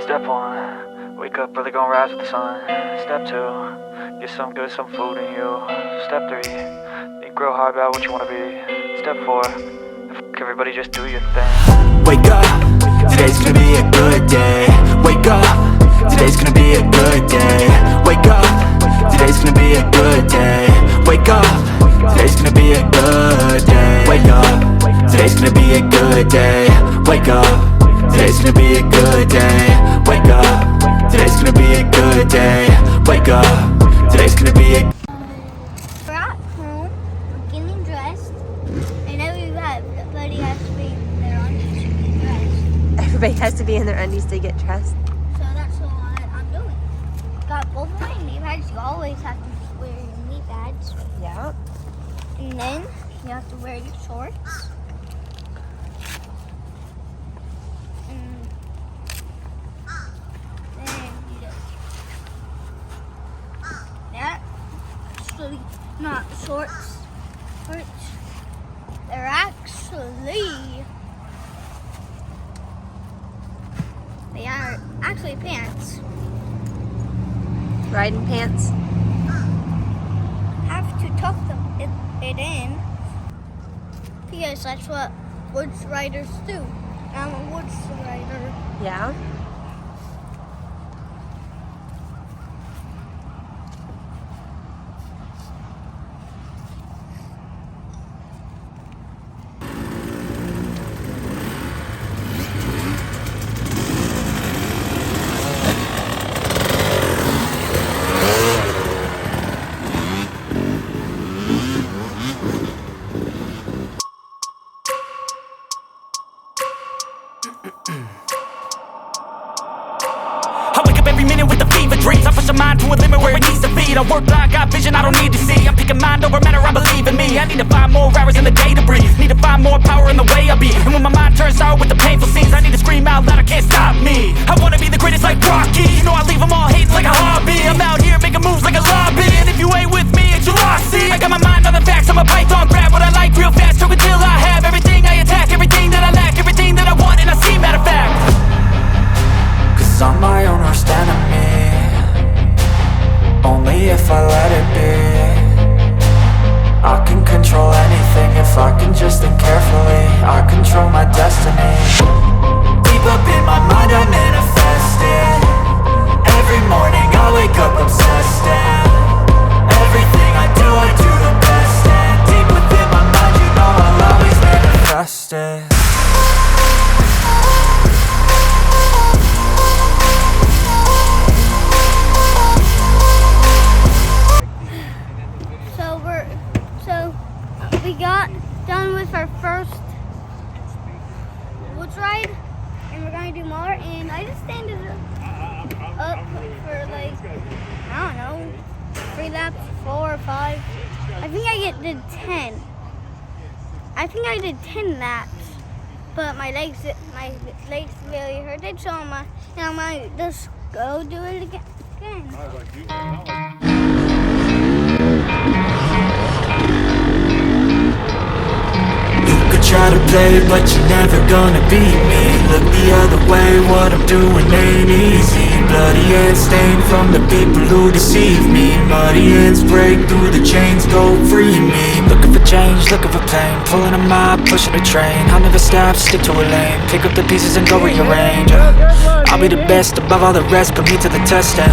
Step 1, wake up early, gonna rise with the sun. Step 2, get some good, some food in you. Step 3, think real hard about what you wanna be. Step 4, everybody just do your thing. Wake up, today's gonna be a good day. Wake up, today's gonna be a good day. Wake up, today's gonna be a good day. Wake up, today's gonna be a good day. Wake up, today's gonna be a good day. Wake up, today's gonna be a good day. Wake up, today's gonna be a good day. Wake up, today's gonna be a We're at home, we're getting dressed, and everybody has to be in their undies to get dressed. Everybody has to be in their undies to get dressed. So that's what I'm doing. Got both of my knee pads. You always have to wear your knee pads. Yeah. And then you have to wear your shorts. And then you do. That actually not shorts. They're actually pants. Riding pants. Have to tuck it in because that's what woods riders do. I'm a woods rider. Yeah. I wake up every minute with the fever dreams. I push my mind to a limit where it needs to be. I work blind, got vision I don't need to see. I'm picking mind over matter, I believe in me. I need to find more hours in the day to breathe. Need to find more power in the way I be. And when my mind turns sour with the painful scenes, I need to scream out loud, I can't stop me. I wanna be the greatest like Rocky. You know I leave them all hating like a hobby. I'm out here making moves like a lobby. And if you ain't with me, it's your loss, see. I got my mind on the facts, I'm a python, grab what I like real fast. Choke until I have everything I attack, everything that I lack, everything that I want and I see, matter of fact. Cause I'm my own worst enemy. Only if I let it be. I can control anything if I can just think carefully. I control my destiny. Deep up in my mind I manifest it. Every morning I wake up obsessed and everything I do the best. And deep within my mind you know I'll always manifest it. We got done with our first woods ride, and we're going to do more. And I just standed up for like, I don't know, 3 laps, 4 or 5. I think I did 10. I think I did 10 laps, but my legs really hurted, so I might just go do it again. Try to play, but you're never gonna beat me. Look the other way, what I'm doing ain't easy. Bloody hands stained from the people who deceive me. Muddy hands break through the chains, go free me. Looking for change, looking for pain. Pulling a mob, pushing a train. I'll never stop, stick to a lane. Pick up the pieces and go rearrange. I'll be the best above all the rest, put me to the test and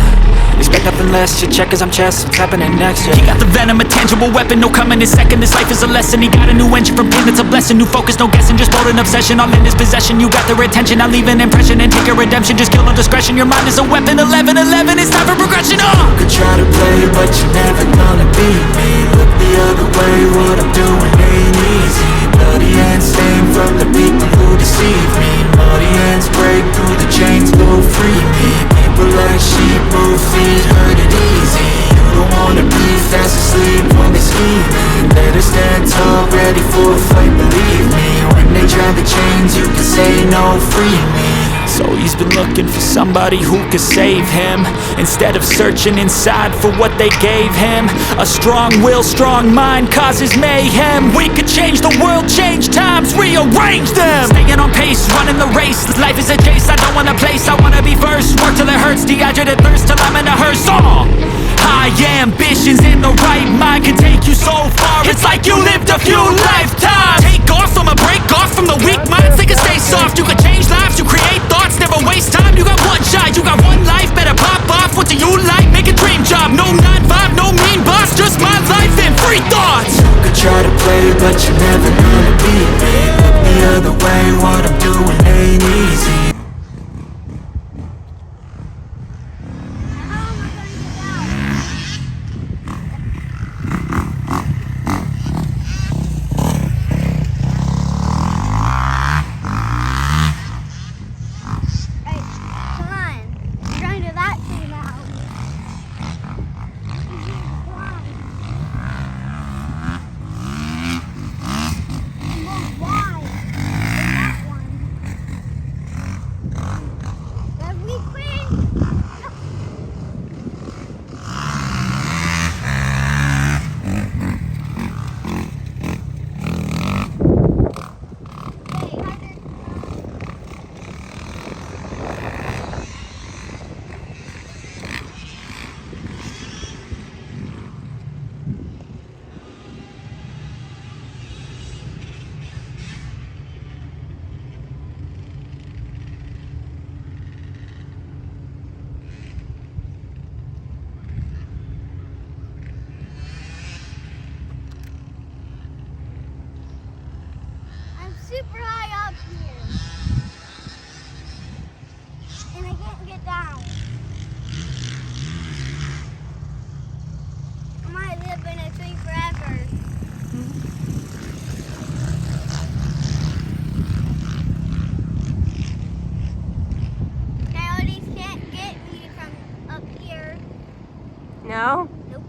expect nothing less, your check as I'm chess, what's happening next, yeah. He got the venom, a tangible weapon, no coming in second. This life is a lesson, he got a new engine from pain, it's a blessing. New focus, no guessing, just bold an obsession. All in his possession, you got their attention. I'll leave an impression and take a redemption. Just kill no discretion, your mind is a weapon. 11-11, it's time for progression, You could try to play, but you're never gonna beat me. Look the other way, what I'm doing ain't easy. Bloody hands stained from the people who deceive me. Muddy hands break through the chains, go free me. People like sheep move feet, hurt it easy. You don't wanna be fast asleep when they scheming. Better stand tall, ready for a fight, believe me. When they try the chains, you can say no, free me. So he's been looking for somebody who could save him, instead of searching inside for what they gave him. A strong will, strong mind causes mayhem. We could change the world, change times, rearrange them. Staying on pace, running the race. This life is a chase, I don't wanna place. I wanna be first, ambitions in the right mind can take you so far. It's like you lived a few lifetimes. Take off from a break off from the weak minds. They can stay soft. You can change lives. You create thoughts. Never waste time. You got one shot. You got one life. Better pop off. What do you like? Make a dream job. No 9-5. No mean boss. Just my life and free thoughts. You could try to play, but you're never gonna beat me. Look the other way. What I'm doing ain't easy. Super high up here, and I can't get down. I might live in a tree forever. Coyotes can't get me from up here. No? Nope.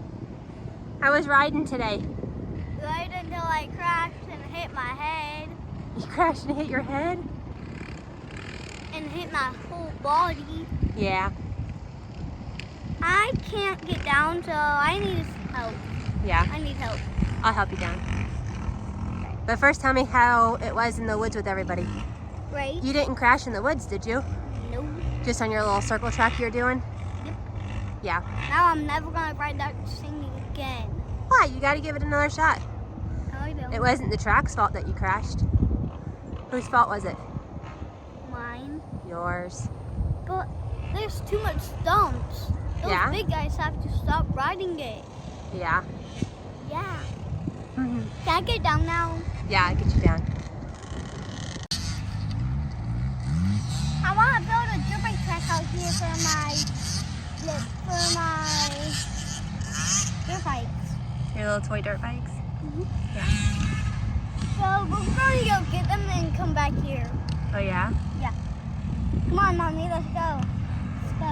I was riding today. Right until I crashed and hit my head. You crashed and hit your head? And hit my whole body. Yeah. I can't get down, so I need help. Yeah. I need help. I'll help you down. But first tell me how it was in the woods with everybody. Right? You didn't crash in the woods, did you? Nope. Just on your little circle track you're doing? Yep. Yeah. Now I'm never gonna ride that thing again. Why? You gotta give it another shot. No, I don't. It wasn't the track's fault that you crashed. Whose fault was it? Mine. Yours. But there's too much stumps. Those Yeah? big guys have to stop riding it. Yeah. Yeah. Can I get down now? Yeah, I'll get you down. I want to build a DirtBike track out here for my dirt bikes. Your little toy dirt bikes? So we're going to go get them and come back here. Oh yeah? Yeah. Come on, Mommy, let's go. Let's go.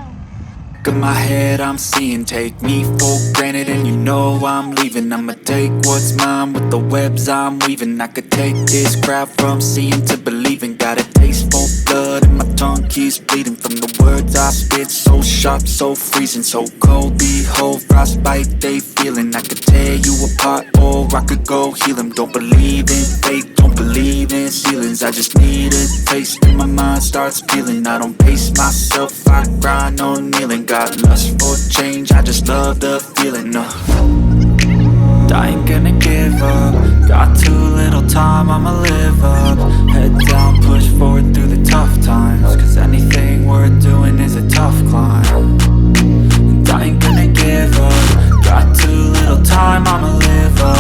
Look in my head, I'm seeing. Take me for granted and you know I'm leaving. I'ma take what's mine with the webs I'm weaving. I could take this crowd from seeing to believing. Got a taste for blood and my tongue keeps bleeding. From the words I spit, so sharp, so freezing, so cold. Behold, frostbite they feeling. I could tear you apart or I could go heal them. Don't believe in fate, don't believe in ceilings. I just need a taste and my mind starts peeling. I don't pace myself, I grind on kneeling. Got lust for change, I just love the feeling. I ain't gonna give up. Got too little time, I'ma live up. Head down, push forward through the tough times. Cause anything worth doing is a tough climb. And I ain't gonna give up. Got too little time, I'ma live up.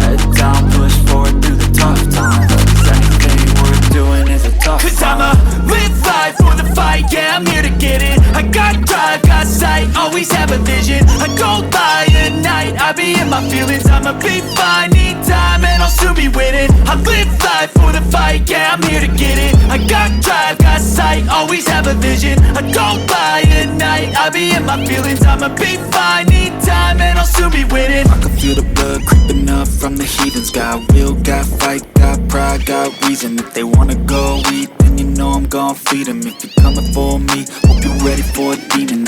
Head down, push forward through the tough times. Cause anything worth doing is a tough climb. Cause I'ma live life for the fight, yeah, I'm here to get it. I got drive, got sight, always have a vision. I go by at night, I be in my feelings. I'ma be fine, need time, and I'll soon be winning. I live life for the fight, yeah, I'm here to get it. I got drive, got sight, always have a vision. I go by at night, I be in my feelings. I'ma be fine, need time, and I'll soon be winning. I can feel the blood creeping up from the heathens. Got will, got fight, got pride, got reason. If they wanna go eat, then you know I'm gon' feed them. If you're coming for me, hope you're ready for a demon.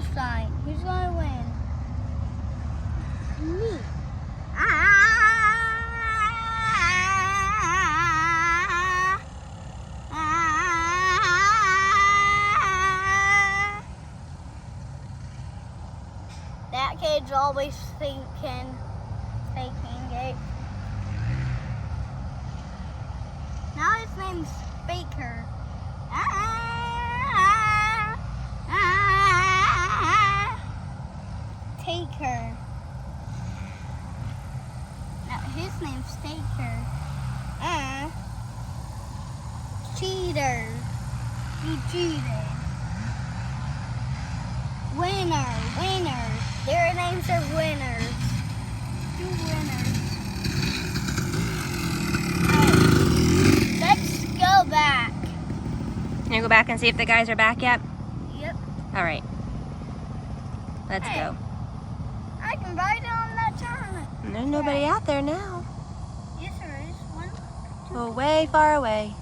finish line. Who's gonna win? Me. That kid's always thinking it. Now his name's Baker. Taker. Now his name's Taker. Cheater. You cheated. Winner. Their names are winners. Two winners. Alright, let's go back. You gonna go back and see if the guys are back yet? Yep. All right. Let's go. I can ride it on that tournament. There's nobody out there now. Yes, there is. One. Well, way far away.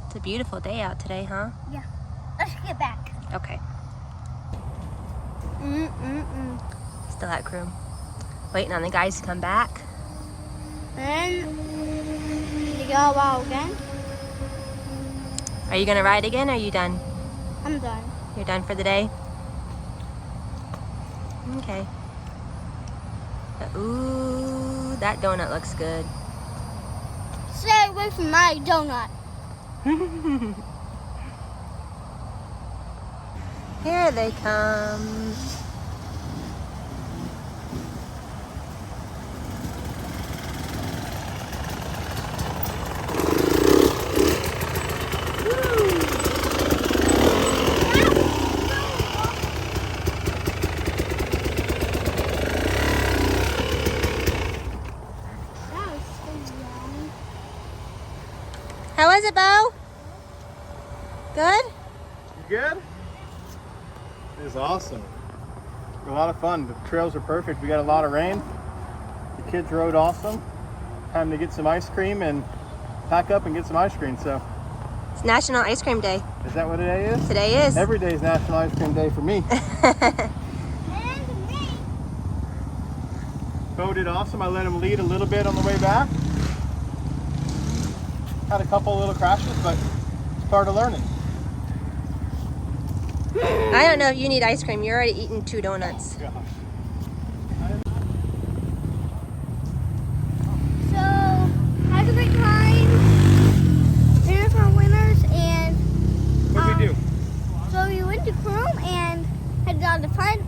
It's a beautiful day out today, huh? Yeah. Let's get back. Okay. Still at crew. Waiting on the guys to come back. And you go out again. Are you gonna ride again or are you done? I'm done. You're done for the day? Okay. Ooh, that donut looks good. Stay away from my donut. Here they come. How was it, Bo? Good? You good? It was awesome. A lot of fun. The trails are perfect. We got a lot of rain. The kids rode awesome. Time to get some ice cream and pack up and get some ice cream. So, It's National Ice Cream Day. is that what today is? Today is. Every day is National Ice Cream Day for me. And me. Bo did awesome. I let him lead a little bit on the way back. Had a couple little crashes, but it's part of learning. I don't know if you need ice cream. You're already eating 2 donuts. Gosh. So, have a great time. Winners are winners, and What did we do? so we went to Chrome and headed on the front,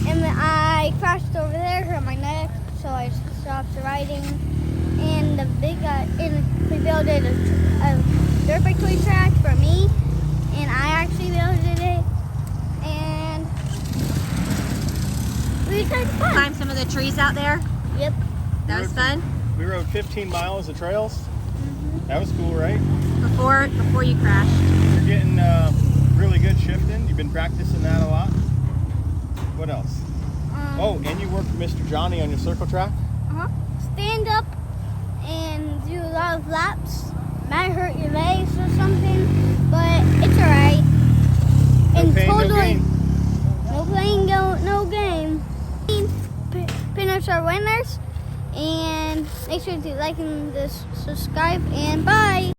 and then I crashed over there, hurt my neck, so I stopped riding. And the big guy, and we built a dirt bike toy track for me, and I actually built it, and we had fun. Climb some of the trees out there. Yep. That was fun. We rode 15 miles of trails. That was cool, right? Before you crashed. You're getting really good shifting. You've been practicing that a lot. What else? Oh, and you worked with Mr. Johnny on your circle track? Stand up and do a lot of laps. Might hurt your legs or something, but it's alright. No pain, no gain. No pain, no game. Pinners are winners, and make sure to like and subscribe, and bye.